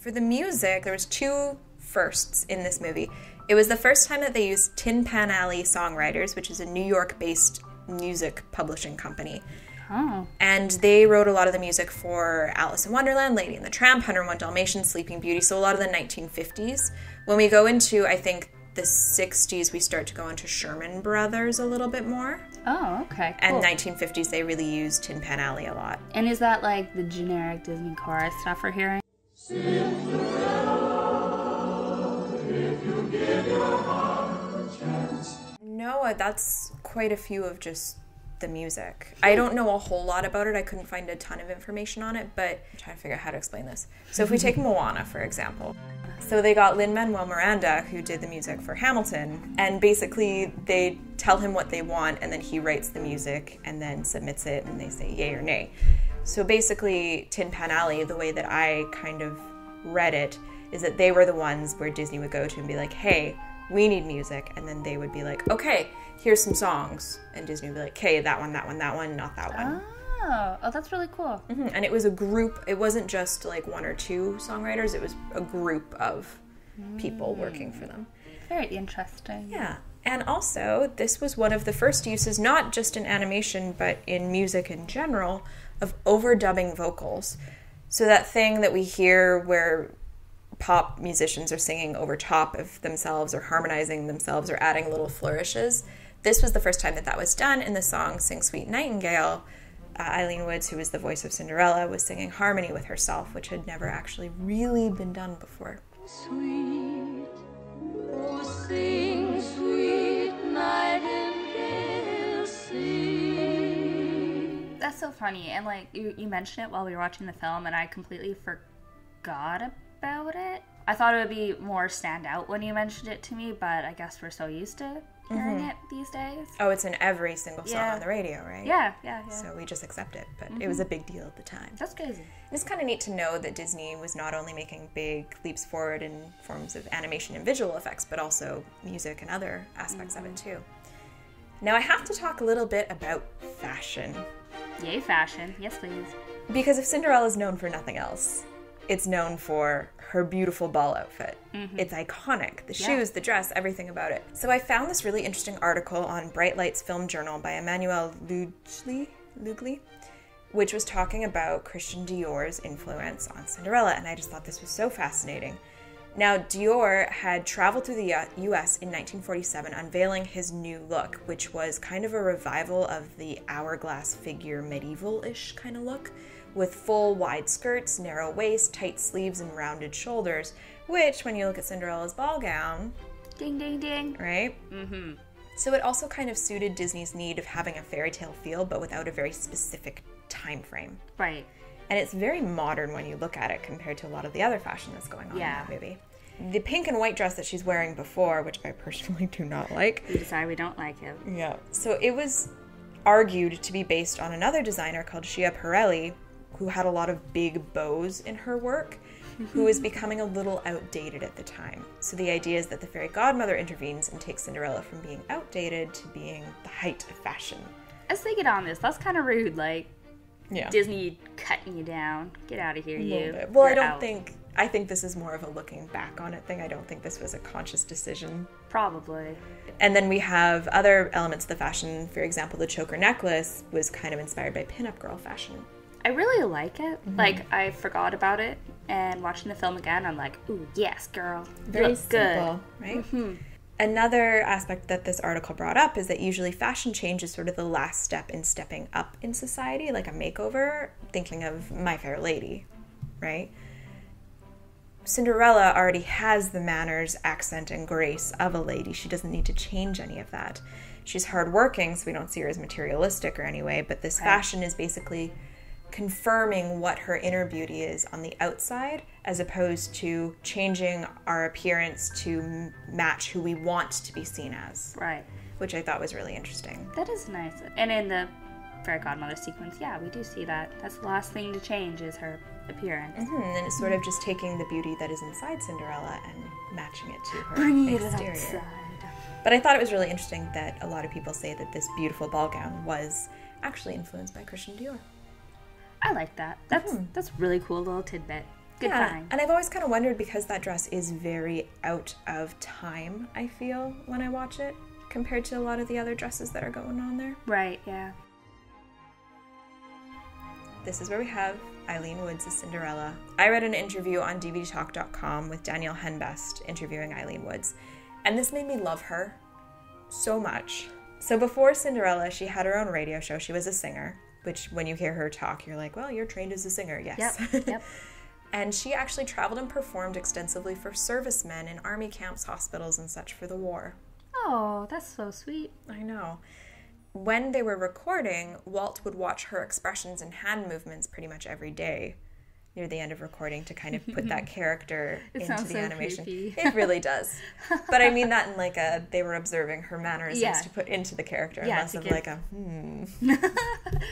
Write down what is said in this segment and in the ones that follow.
For the music, there was 2 firsts in this movie. It was the first time that they used Tin Pan Alley Songwriters, which is a New York-based music publishing company. Oh. And they wrote a lot of the music for Alice in Wonderland, Lady and the Tramp, 101 Dalmatians, Sleeping Beauty, so a lot of the 1950s. When we go into, I think, the 60s, we start to go into Sherman Brothers a little bit more. Oh, okay, cool. And 1950s, they really used Tin Pan Alley a lot. And is that like the generic Disney chorus stuff we're hearing? Cinderella, if you give your heart a chance. No, that's quite a few of just the music. I don't know a whole lot about it. I couldn't find a ton of information on it, but I'm trying to figure out how to explain this. So if we take Moana, for example. So they got Lin-Manuel Miranda, who did the music for Hamilton, and basically they tell him what they want, and then he writes the music and then submits it, and they say yay or nay. So basically, Tin Pan Alley, the way that I kind of read it, is that they were the ones where Disney would go to and be like, hey, we need music, and then they would be like, okay, here's some songs, and Disney would be like, okay, that one, not that one. Oh, that's really cool. Mm-hmm. And it was a group. It wasn't just like 1 or 2 songwriters. It was a group of people working for them. Very interesting. Yeah. And also, this was one of the first uses, not just in animation, but in music in general, of overdubbing vocals. So that thing that we hear where pop musicians are singing over top of themselves or harmonizing themselves or adding little flourishes. This was the first time that that was done in the song Sing Sweet Nightingale. Eileen Woods, who was the voice of Cinderella, was singing harmony with herself, which had never actually really been done before. Sweet, oh sing sweet nightingale, sing. That's so funny. And like you mentioned it while we were watching the film, and I completely forgot about it. I thought it would be more stand out when you mentioned it to me, but I guess we're so used to hearing it these days. Oh, it's in every single song on the radio, right? Yeah. So we just accept it, but it was a big deal at the time. That's crazy. It's kind of neat to know that Disney was not only making big leaps forward in forms of animation and visual effects, but also music and other aspects of it too. Now I have to talk a little bit about fashion. Yay, fashion. Yes, please. Because if Cinderella is known for nothing else, it's known for her beautiful ball outfit. It's iconic. The shoes, the dress, everything about it. So I found this really interesting article on Bright Lights Film Journal by Emmanuel Lugli, which was talking about Christian Dior's influence on Cinderella, and I just thought this was so fascinating. Now, Dior had traveled through the U.S. in 1947 unveiling his new look, which was kind of a revival of the hourglass figure medieval-ish kind of look, with full wide skirts, narrow waist, tight sleeves, and rounded shoulders, which, when you look at Cinderella's ball gown... Ding, ding, ding. Right? Mm-hmm. So it also kind of suited Disney's need of having a fairy tale feel, but without a very specific time frame. Right. And it's very modern when you look at it compared to a lot of the other fashion that's going on in that movie. The pink and white dress that she's wearing before, which I personally do not like. We decide we don't like it. Yeah. So it was argued to be based on another designer called Scia Pirelli, who had a lot of big bows in her work, who was becoming a little outdated at the time. So the idea is that the fairy godmother intervenes and takes Cinderella from being outdated to being the height of fashion. I was thinking on this, that's kind of rude, like, yeah. Disney cutting you down. Get out of here, you. Well, You're I think this is more of a looking back on it thing. I don't think this was a conscious decision. Probably. And then we have other elements of the fashion. For example, the choker necklace was kind of inspired by pinup girl fashion. I really like it. Like, I forgot about it, and watching the film again, I'm like, ooh, yes, girl. Very simple, right? Another aspect that this article brought up is that usually fashion change is sort of the last step in stepping up in society, like a makeover, thinking of My Fair Lady, right? Cinderella already has the manners, accent, and grace of a lady. She doesn't need to change any of that. She's hardworking, so we don't see her as materialistic or anyway, but this fashion is basically confirming what her inner beauty is on the outside, as opposed to changing our appearance to match who we want to be seen as. Right. Which I thought was really interesting. That is nice. And in the fairy godmother sequence, yeah, we do see that. That's the last thing to change is her appearance. And it's sort of just taking the beauty that is inside Cinderella and matching it to her Bringing it exterior. outside. But I thought it was really interesting that a lot of people say that this beautiful ball gown was actually influenced by Christian Dior. I like that. That's really cool little tidbit. Good find. And I've always kind of wondered, because that dress is very out of time, I feel, when I watch it, compared to a lot of the other dresses that are going on there. Right, yeah. This is where we have Eileen Woods as Cinderella. I read an interview on DVDtalk.com with Danielle Henbest interviewing Eileen Woods, and this made me love her so much. So before Cinderella, she had her own radio show. She was a singer, which when you hear her talk, you're like, well, you're trained as a singer, yes. Yep. And she actually traveled and performed extensively for servicemen in army camps, hospitals, and such for the war. Oh, that's so sweet. I know. When they were recording, Walt would watch her expressions and hand movements pretty much every day near the end of recording to kind of put that character into the animation. Creepy. It really does. But I mean that in like they were observing her mannerisms to put into the character, less of like a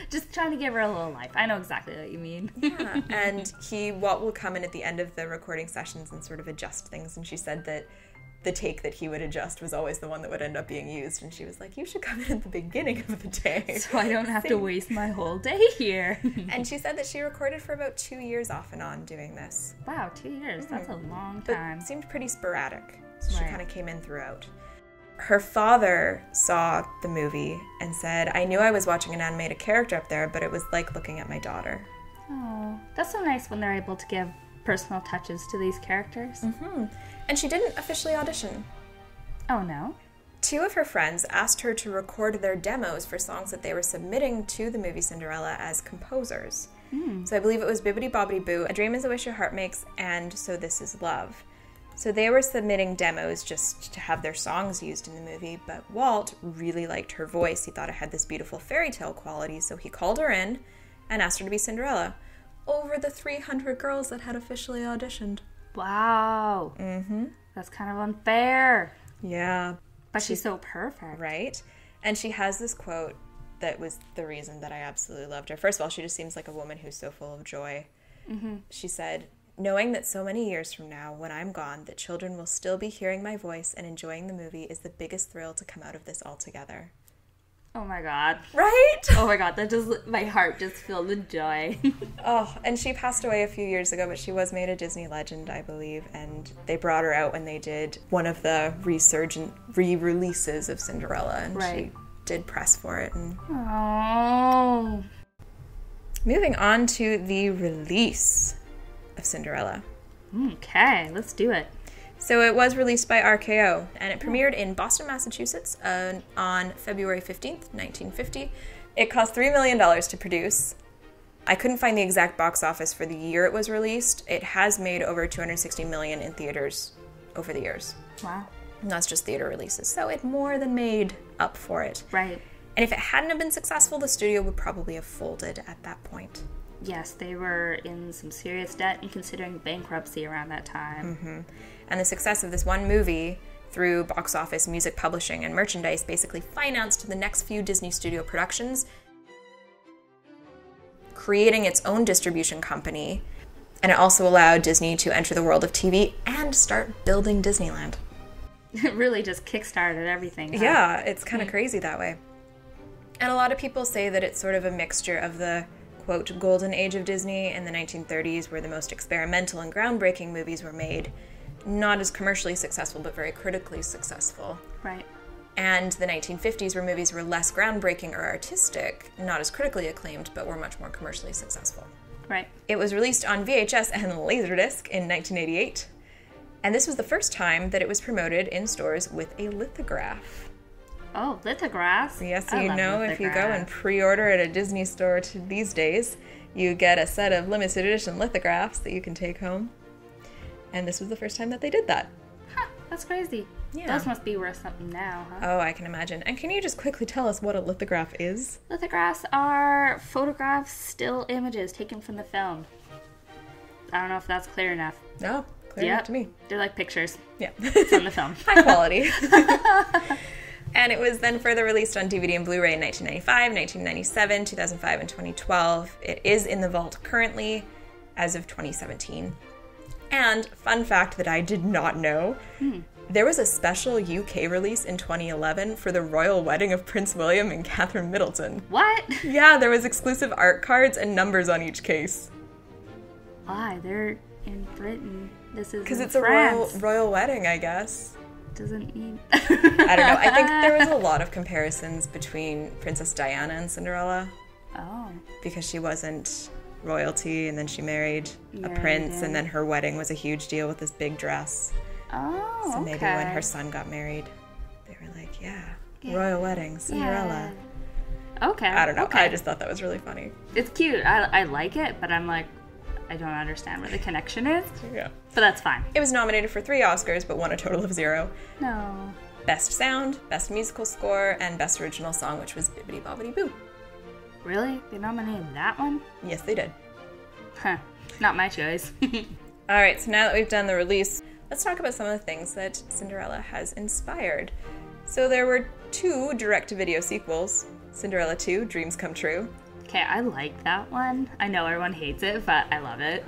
Just trying to give her a little life. I know exactly what you mean. Yeah. And Walt will come in at the end of the recording sessions and sort of adjust things, and she said that the take that he would adjust was always the one that would end up being used, and she was like, you should come in at the beginning of the day. So I don't have to waste my whole day here. And she said that she recorded for about 2 years off and on doing this. Wow, 2 years. That's a long But time. it seemed pretty sporadic, so she kind of came in throughout. Her father saw the movie and said, I knew I was watching an animated character up there, but it was like looking at my daughter. Oh, that's so nice when they're able to give personal touches to these characters. Mm-hmm. And she didn't officially audition. Oh, no? 2 of her friends asked her to record their demos for songs that they were submitting to the movie Cinderella as composers. So I believe it was Bibbidi Bobbidi Boo, A Dream is a Wish Your Heart Makes, and So This Is Love. So they were submitting demos just to have their songs used in the movie, but Walt really liked her voice. He thought it had this beautiful fairy tale quality, so he called her in and asked her to be Cinderella over the 300 girls that had officially auditioned. Wow. Mm-hmm. That's kind of unfair. Yeah. But she's so perfect. Right? And she has this quote that was the reason that I absolutely loved her. First of all, she just seems like a woman who's so full of joy. Mm-hmm. She said, knowing that so many years from now, when I'm gone, that children will still be hearing my voice and enjoying the movie is the biggest thrill to come out of this altogether. Oh my god. Right? Oh my god, my heart just filled with joy. Oh, and she passed away a few years ago, but she was made a Disney legend, I believe, and they brought her out when they did one of the resurgent re-releases of Cinderella, and she did press for it. And oh. Moving on to the release of Cinderella. Okay, let's do it. So it was released by RKO, and it premiered in Boston, Massachusetts on February 15th, 1950. It cost $3 million to produce. I couldn't find the exact box office for the year it was released. It has made over $260 million in theaters over the years. Wow. And that's just theater releases, so it more than made up for it. Right. And if it hadn't have been successful, the studio would probably have folded at that point. Yes, they were in some serious debt and considering bankruptcy around that time. Mm-hmm. And the success of this one movie through box office, music publishing, and merchandise basically financed the next few Disney studio productions, creating its own distribution company, and it also allowed Disney to enter the world of TV and start building Disneyland. It really just kickstarted everything. Huh? Yeah, it's kind of crazy that way. And a lot of people say that it's sort of a mixture of the, quote, golden age of Disney in the 1930s, where the most experimental and groundbreaking movies were made, not as commercially successful, but very critically successful. Right. And the 1950s, where movies were less groundbreaking or artistic, not as critically acclaimed, but were much more commercially successful. Right. It was released on VHS and Laserdisc in 1988, and this was the first time that it was promoted in stores with a lithograph. Oh, lithographs? Yes, so you know, if you go and pre-order at a Disney store these days, you get a set of limited edition lithographs that you can take home. And this was the first time that they did that. Huh, that's crazy. Yeah. Those must be worth something now, huh? Oh, I can imagine. And can you just quickly tell us what a lithograph is? Lithographs are photographs, still images taken from the film. I don't know if that's clear enough. No, clear enough to me. They're like pictures. Yeah. From the film. High quality. And it was then further released on DVD and Blu-ray in 1995, 1997, 2005, and 2012. It is in the vault currently as of 2017. And fun fact that I did not know, there was a special UK release in 2011 for the royal wedding of Prince William and Catherine Middleton. What? Yeah, there was exclusive art cards and numbers on each case. Why? They're in Britain. This is Because in it's a France. royal wedding, I guess. Doesn't mean... I don't know. I think there was a lot of comparisons between Princess Diana and Cinderella. Oh. Because she wasn't royalty, and then she married a Married prince, in. and then her wedding was a huge deal with this big dress. Oh, So okay. maybe when her son got married, they were like, royal wedding, Cinderella. Yeah. Okay. I don't know. Okay. I just thought that was really funny. It's cute. I like it, but I'm like, I don't understand where the connection is. Yeah. But that's fine. It was nominated for 3 Oscars, but won a total of 0. No. Best Sound, Best Musical Score, and Best Original Song, which was Bibbidi Bobbidi Boo. Really? They nominated that one? Yes, they did. Huh. Not my choice. All right, so now that we've done the release, let's talk about some of the things that Cinderella has inspired. So there were 2 direct-to-video sequels, Cinderella 2, Dreams Come True. Okay, I like that one. I know everyone hates it, but I love it.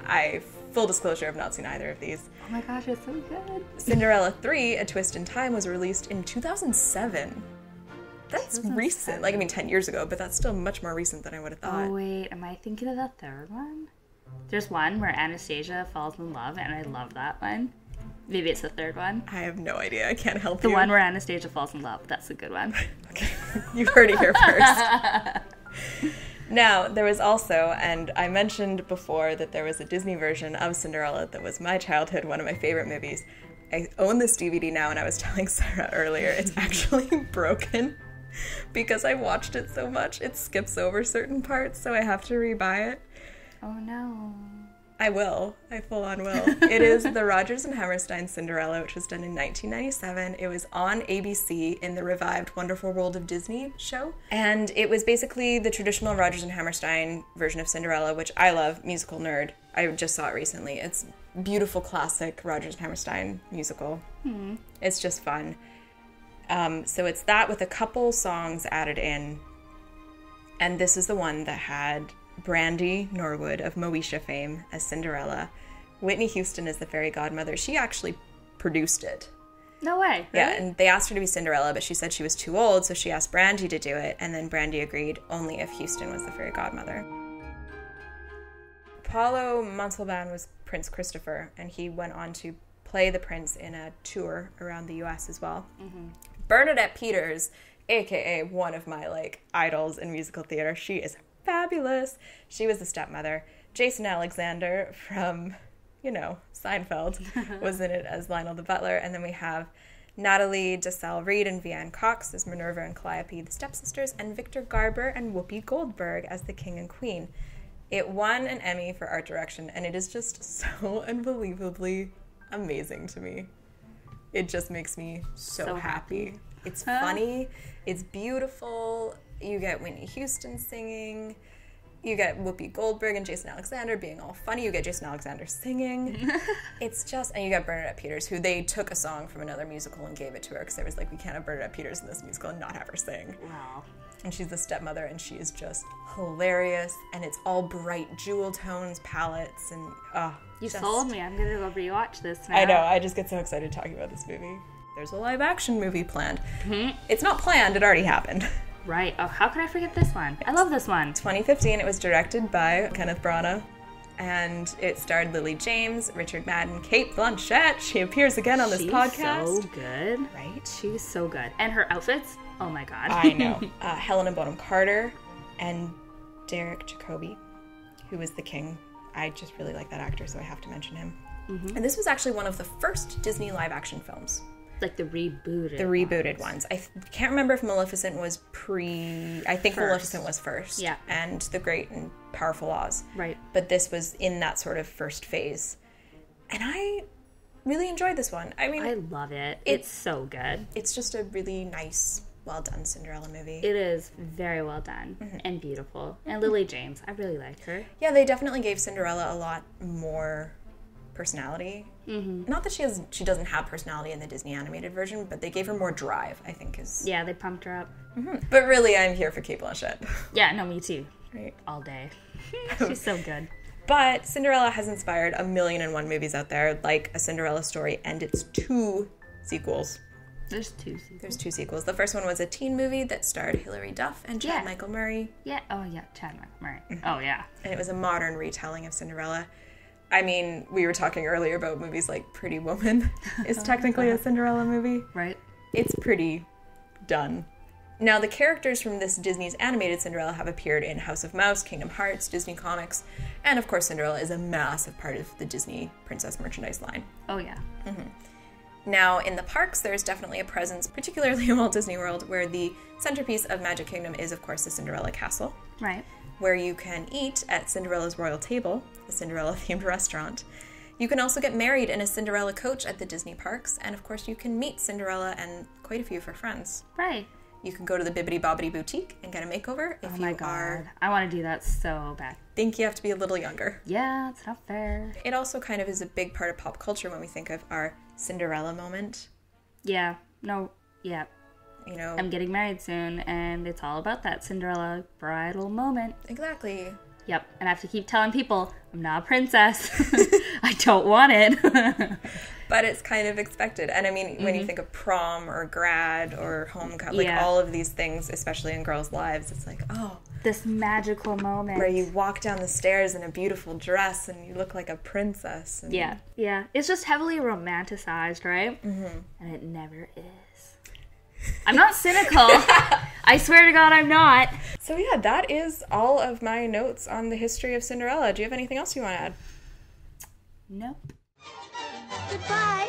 Full disclosure, I've not seen either of these. Oh my gosh, it's so good. Cinderella 3, A Twist in Time, was released in 2007. That's 2007. recent. Like, I mean, 10 years ago, but that's still much more recent than I would have thought. Oh wait, am I thinking of the third one? There's one where Anastasia falls in love, and I love that one. Maybe it's the third one. I have no idea. I can't help The you. one where Anastasia falls in love. That's a good one. Okay. You heard it here first. Now, there was also, and I mentioned before that there was a Disney version of Cinderella that was my childhood, one of my favorite movies. I own this DVD now, and I was telling Sarah earlier, it's actually broken because I watched it so much. It skips over certain parts, so I have to rebuy it. Oh no. I will. I full on will. It is the Rodgers and Hammerstein Cinderella, which was done in 1997. It was on ABC in the revived Wonderful World of Disney show. And it was basically the traditional Rodgers and Hammerstein version of Cinderella, which I love, musical nerd. I just saw it recently. It's beautiful classic Rodgers and Hammerstein musical. Mm-hmm. It's just fun. So it's that with a couple songs added in. And this is the one that had Brandy Norwood of Moesha fame as Cinderella. Whitney Houston is the fairy godmother. She actually produced it. No way. Yeah, Really? and they asked her to be Cinderella, but she said she was too old, so she asked Brandy to do it, and then Brandy agreed only if Houston was the fairy godmother. Paulo Montalban was Prince Christopher, and he went on to play the prince in a tour around the U.S. as well. Mm-hmm. Bernadette Peters, a.k.a. one of my, idols in musical theater. She is fabulous. She was the stepmother. Jason Alexander from, Seinfeld was in it as Lionel the butler. And then we have Natalie DeSalle-Reid and Vianne Cox as Minerva and Calliope, the stepsisters, and Victor Garber and Whoopi Goldberg as the king and queen. It won an Emmy for art direction, and it is just so unbelievably amazing to me. It just makes me so happy. It's funny. It's beautiful. You get Whitney Houston singing. You get Whoopi Goldberg and Jason Alexander being all funny. You get Jason Alexander singing. It's just, and you got Bernadette Peters, who they took a song from another musical and gave it to her because they was like, we can't have Bernadette Peters in this musical and not have her sing. Wow. And she's the stepmother, and she is just hilarious. And it's all bright jewel tones, palettes, and You sold me. I'm gonna go rewatch this now. I know. I just get so excited talking about this movie. There's a live action movie planned. Mm-hmm. It's not planned. It already happened. Right. Oh, how could I forget this one? I love this one. 2015. It was directed by Kenneth Branagh, and it starred Lily James, Richard Madden, Cate Blanchett. She appears again on this podcast. She's so good. Right? She's so good. And her outfits? Oh my god. I know. Helena Bonham Carter and Derek Jacobi, who was the king. I just really like that actor, so I have to mention him. Mm-hmm. And this was actually one of the first Disney live-action films. Like the rebooted The rebooted ones. I can't remember if Maleficent was I think First. Maleficent was first. Yeah. And The Great and Powerful Oz. Right. But this was in that sort of first phase. And I really enjoyed this one. I mean, I love it. It's so good. It's just a really nice, well-done Cinderella movie. It is very well done and beautiful. And Lily James, I really like her. Yeah, they definitely gave Cinderella a lot more personality. Mm-hmm. Not that she doesn't have personality in the Disney animated version, but they gave her more drive, I think is... Yeah, they pumped her up. Mm-hmm. But really, I'm here for Cate Blanchett. Yeah, no, me too. Right. All day. She's so good. But Cinderella has inspired 1,000,001 movies out there, like A Cinderella Story and its 2 sequels. There's 2 sequels. There's 2 sequels. The first one was a teen movie that starred Hilary Duff and Chad Michael Murray. Yeah. Oh, yeah. Chad Michael Murray. Oh, yeah. And it was a modern retelling of Cinderella. I mean, we were talking earlier about movies like Pretty Woman is technically a Cinderella movie. Right. It's pretty done. Now, the characters from this Disney's animated Cinderella have appeared in House of Mouse, Kingdom Hearts, Disney Comics, and of course Cinderella is a massive part of the Disney princess merchandise line. Oh, yeah. Now, in the parks, there's definitely a presence, particularly in Walt Disney World, where the centerpiece of Magic Kingdom is, of course, the Cinderella Castle, Right. where you can eat at Cinderella's Royal Table, a Cinderella-themed restaurant. You can also get married in a Cinderella coach at the Disney parks, and of course you can meet Cinderella and quite a few of her friends. Right. You can go to the Bibbidi Bobbidi Boutique and get a makeover if Oh my you God. I want to do that so bad. think you have to be a little younger. Yeah, it's not fair. It also kind of is a big part of pop culture when we think of our Cinderella moment. Yeah. No. Yeah. You know, I'm getting married soon, and it's all about that Cinderella bridal moment. exactly. Yep. And I have to keep telling people, I'm not a princess. I don't want it. But it's kind of expected. And I mean, when you think of prom or grad or homecoming, like all of these things, especially in girls' lives, it's like, oh. This magical moment. Where you walk down the stairs in a beautiful dress and you look like a princess. And Yeah. Yeah. It's just heavily romanticized, right? Mm-hmm. And it never is. I'm not cynical. I swear to God, I'm not. So yeah, that is all of my notes on the history of Cinderella. Do you have anything else you want to add? Nope. Goodbye.